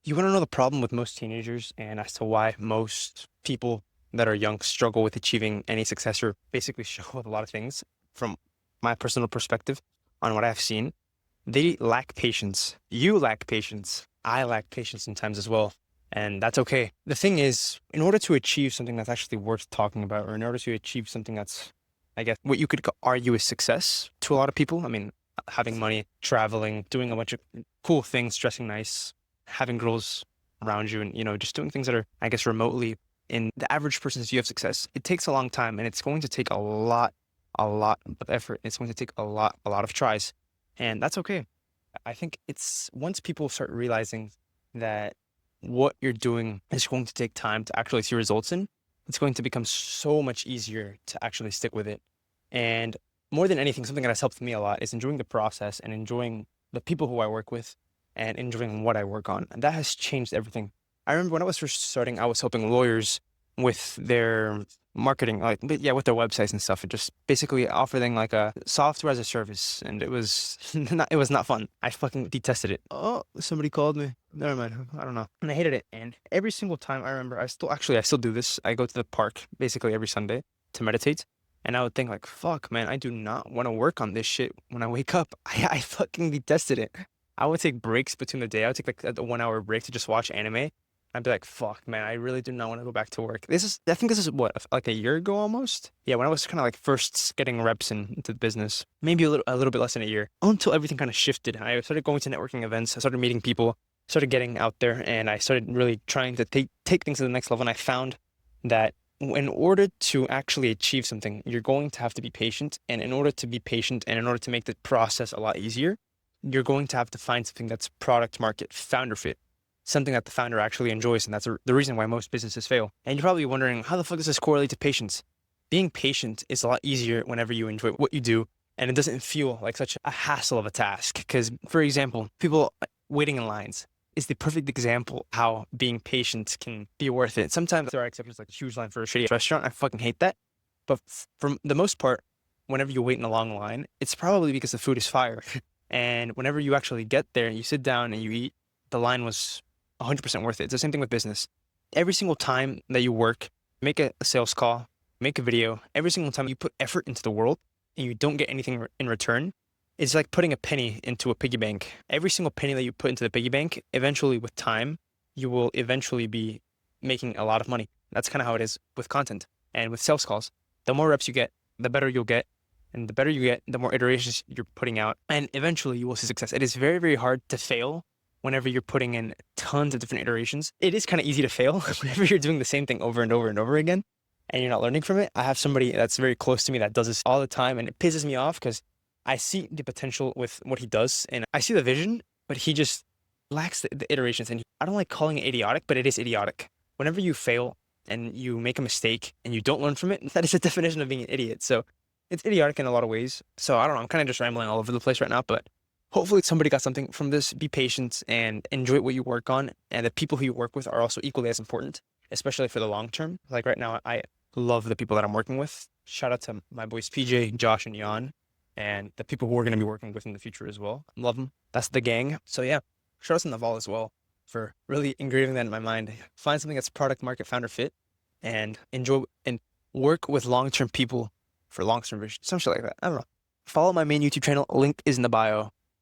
You want to know the problem with most teenagers and as to why most people that are young struggle with achieving any success or basically struggle with a lot of things from my personal perspective on what I've seen. They lack patience. You lack patience. I lack patience sometimes as well. And that's okay. The thing is, in order to achieve something that's actually worth talking about, or in order to achieve something that's, I guess, what you could argue is success to a lot of people. I mean, having money, traveling, doing a bunch of cool things, dressing nice, having girls around you, and, just doing things that are, I guess, remotely in the average person's view of success. It takes a long time and it's going to take a lot of effort. It's going to take a lot of tries. And that's okay. I think it's once people start realizing that what you're doing is going to take time to actually see results in, it's going to become so much easier to actually stick with it. And more than anything, something that has helped me a lot is enjoying the process and enjoying the people who I work with and enjoying what I work on. And that has changed everything. I remember when I was first starting, I was helping lawyers with their marketing, but yeah, with their websites and stuff, and just basically offering like a software as a service. And it was it was not fun. I fucking detested it. Oh, somebody called me. Never mind. I don't know. And I hated it. And every single time I remember, I still do this. I go to the park basically every Sunday to meditate. And I would think like, fuck, man, I do not want to work on this shit when I wake up. I fucking detested it. I would take breaks between the day. I would take like a 1 hour break to just watch anime. I'd be like, fuck, man, I really do not want to go back to work. I think this is what, like a year ago almost? Yeah, when I was kind of like first getting reps into the business, maybe a little bit less than a year, until everything kind of shifted. I started going to networking events, I started meeting people, started getting out there, and I started really trying to take things to the next level. And I found that in order to actually achieve something, you're going to have to be patient. And in order to be patient and in order to make the process a lot easier, you're going to have to find something that's product market founder fit, something that the founder actually enjoys. And that's the reason why most businesses fail. And you're probably wondering, how the fuck does this correlate to patience? Being patient is a lot easier whenever you enjoy what you do and it doesn't feel like such a hassle of a task. Because, for example, people waiting in lines is the perfect example how being patient can be worth it. Sometimes there are exceptions, like a huge line for a shitty restaurant. I fucking hate that. But for the most part, whenever you wait in a long line, it's probably because the food is fire. And whenever you actually get there and you sit down and you eat, the line was 100% worth it. It's the same thing with business. Every single time that you work, make a sales call, make a video, every single time you put effort into the world and you don't get anything in return, it's like putting a penny into a piggy bank. Every single penny that you put into the piggy bank, eventually with time, you will eventually be making a lot of money. That's kind of how it is with content and with sales calls. The more reps you get, the better you'll get. And the better you get, the more iterations you're putting out. And eventually you will see success. It is very, very hard to fail whenever you're putting in tons of different iterations. It is kind of easy to fail whenever you're doing the same thing over and over and over again and you're not learning from it. I have somebody that's very close to me that does this all the time, and it pisses me off because I see the potential with what he does and I see the vision, but he just lacks the iterations. And I don't like calling it idiotic, but it is idiotic. Whenever you fail and you make a mistake and you don't learn from it, that is the definition of being an idiot. So it's idiotic in a lot of ways. So I don't know. I'm kind of just rambling all over the place right now, but hopefully somebody got something from this. Be patient and enjoy what you work on. And the people who you work with are also equally as important, especially for the long term. Like right now, I love the people that I'm working with. Shout out to my boys PJ, Josh, and Jan, and the people who we're going to be working with in the future as well. Love them. That's the gang. So yeah, shout out to Naval as well for really engraving that in my mind. Find something that's product market founder fit and enjoy and work with long term people for long term vision. Some shit like that. I don't know. Follow my main YouTube channel. Link is in the bio.